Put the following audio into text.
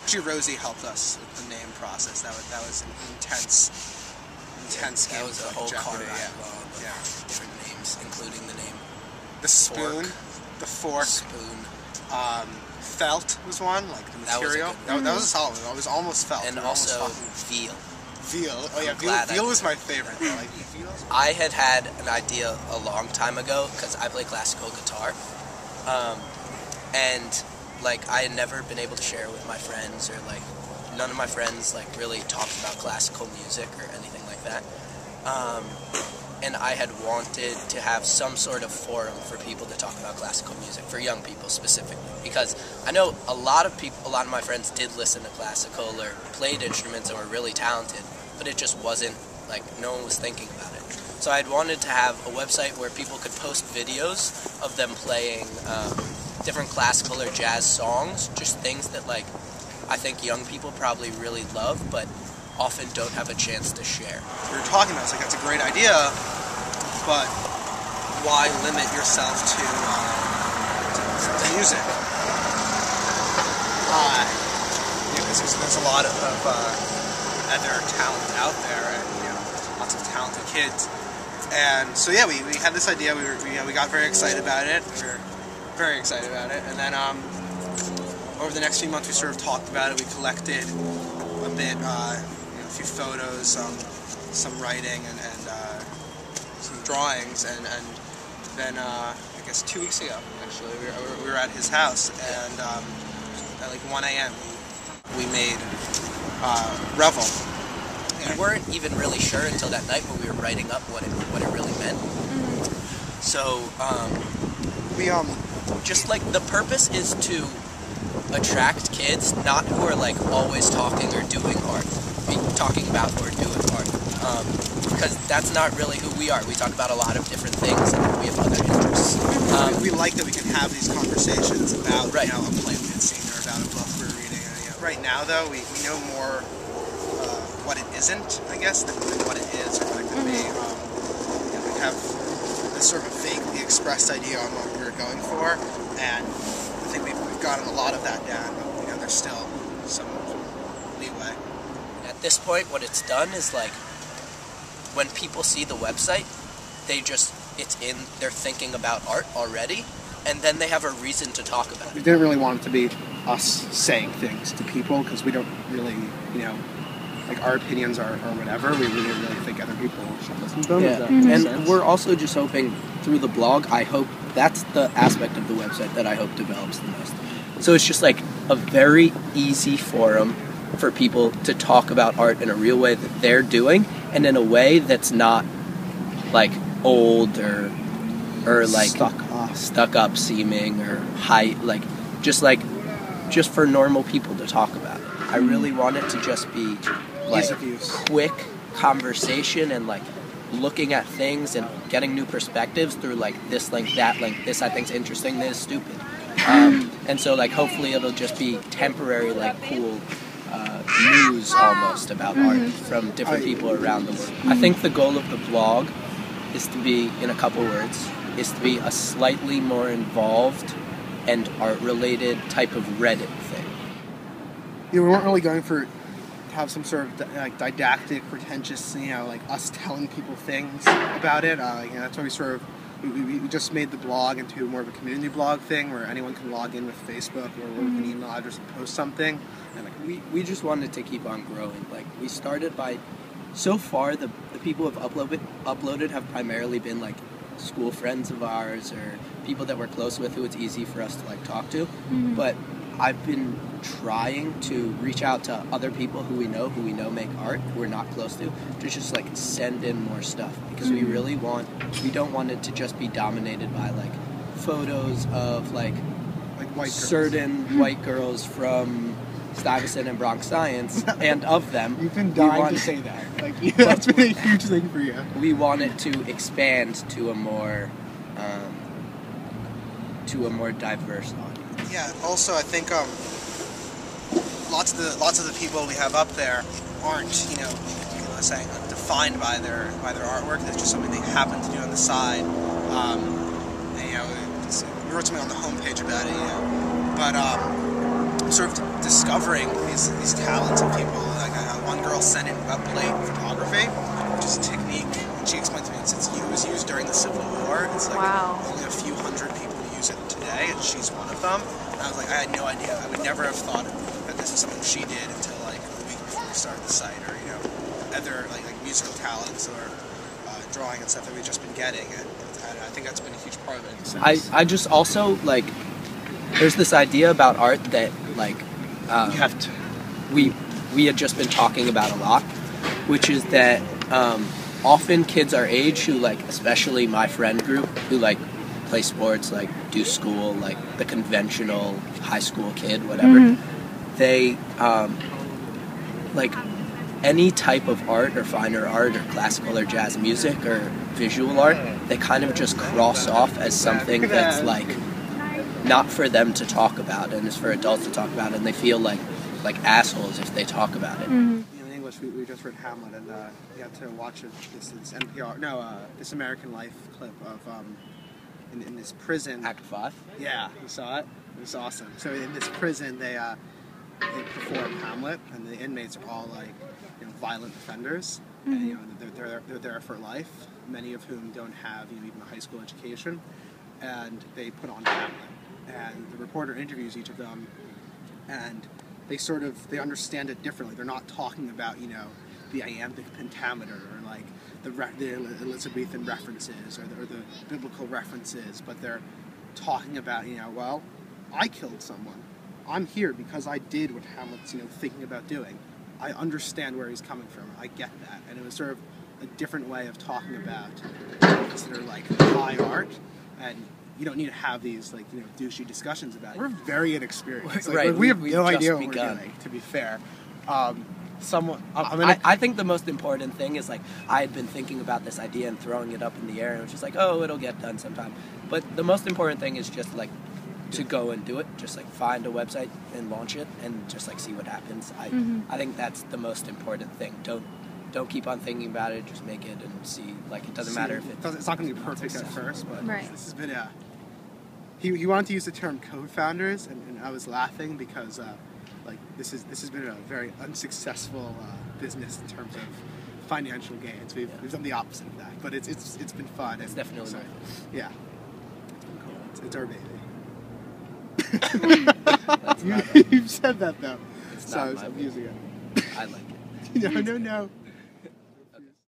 Actually, Rosie helped us with the name process. That was an intense That game. was a whole car ride yeah. long of different names, including the name The spoon, the fork, spoon. felt was one, like the material. That was a solid one. It was almost felt. And also veal. Veal. Oh yeah, veal was my favorite. Like veal. I had an idea a long time ago because I play classical guitar, and like I had never been able to share it with my friends, or like none of my friends like really talked about classical music or anything like that. And I had wanted to have some sort of forum for people to talk about classical music, for young people specifically, because I know a lot of my friends did listen to classical or played instruments and were really talented, but it just wasn't, like, no one was thinking about it. So I'd wanted to have a website where people could post videos of them playing different classical or jazz songs, just things that, like, I think young people probably really love, but often don't have a chance to share. We were talking about, it's like, that's a great idea, but why limit yourself to music? Because there's a lot of other talent out there, and lots of talented kids. And so yeah, we had this idea. We got very excited about it. We were very excited about it, and then over the next few months, we sort of talked about it. We collected a bit. A few photos, some writing, and some drawings, and then I guess 2 weeks ago, actually, we were at his house, and at like 1 a.m. we made Revel. We weren't even really sure until that night when we were writing up what it really meant. So we just like the purpose is to attract kids, not who are like always talking or doing art. Talking about or doing art, because that's not really who we are. We talk about a lot of different things, and we have other interests. We like that we can have these conversations about a play we had seen or about a book we were reading. Right now, though, we know more what it isn't, I guess, than what it is or what it could be. We have this sort of vaguely expressed idea on what we were going for, and I think we've gotten a lot of that down. But there's still some leeway. At this point, what it's done is, like, when people see the website, they're thinking about art already, and then they have a reason to talk about it. We didn't really want it to be us saying things to people, because we don't really, like, our opinions are whatever. We didn't really think other people should listen to them. Yeah. And we're also just hoping, through the blog, I hope that's the aspect of the website that I hope develops the most. So it's just, like, a very easy forum for people to talk about art in a real way that they're doing, and in a way that's not like old or like stuck up seeming or high, like just for normal people to talk about it. I really want it to just be like quick conversation and like looking at things and getting new perspectives through like this link, that link, this I think's interesting, this is stupid. And so like hopefully it'll just be temporary, like cool news almost about art from different people around the world. I think the goal of the blog is to be, in a couple words, is to be a slightly more involved and art-related type of Reddit thing. Yeah, we weren't really going to have some sort of like didactic, pretentious, like us telling people things about it. That's why we sort of we just made the blog into more of a community blog thing where anyone can log in with Facebook or with an email address and post something. And like we just wanted to keep on growing. Like we started by, so far the people who have uploaded have primarily been like school friends of ours or people that we're close with who it's easy for us to like talk to. But I've been trying to reach out to other people who we know make art, who we're not close to just like send in more stuff, because we don't want it to just be dominated by like photos of like white certain girls. White girls from Stuyvesant and Bronx Science, and of them. You've been dying to say that. Like, that's been a huge thing for you. We want it to expand to a more diverse audience. Yeah. Also, I think lots of the people we have up there aren't saying defined by their artwork. It's just something they happen to do on the side. We wrote something on the homepage about it. But sort of discovering these talents of people. Like one girl sent in web plate photography, which is a technique. And she explained to me it was used during the Civil War. It's like only a few hundred people use it today, and she's one of them. And I was like, I had no idea. I would never have thought that this was something she did until like a week before we started the site, or other like musical talents or drawing and stuff that we've just been getting. And I think that's been a huge part of it. I just also like. There's this idea about art that like you have to. We had just been talking about a lot, which is that often kids our age who like, especially my friend group, who like play sports, like do school, like the conventional high school kid, whatever, they like any type of art or finer art or classical or jazz music or visual art, they kind of just cross off as something that's like not for them to talk about, and it's for adults to talk about, and they feel like assholes if they talk about it. In English, we just read Hamlet, and we got to watch this This American Life clip of in this prison. Act 5? Yeah, you saw it? It was awesome. So in this prison, they perform Hamlet, and the inmates are all like violent offenders, and they're there for life. Many of whom don't have even a high school education, and they put on Hamlet. And the reporter interviews each of them, and they understand it differently. They're not talking about the iambic pentameter or like the Elizabethan references or the biblical references, but they're talking about well, I killed someone. I'm here because I did what Hamlet's thinking about doing. I understand where he's coming from. I get that, and it was sort of a different way of talking about things that are like high art, and you don't need to have these douchey discussions about it. We're very inexperienced. Right. We have no idea what we're doing, to be fair. I think the most important thing is I had been thinking about this idea and throwing it up in the air, and it was just oh, it'll get done sometime. But the most important thing is just to go and do it. Just find a website and launch it, and just see what happens. I think that's the most important thing. Don't keep on thinking about it. Just make it and see. It doesn't matter if it's not going to be perfect at first, but right. This has been He wanted to use the term co-founders, and I was laughing because this has been a very unsuccessful business in terms of financial gains. We've done the opposite of that, but it's been fun. It's definitely nice. Yeah, it's been cool. It's our baby. That's not You've said that though, it's so not I'm using it. I like it. No.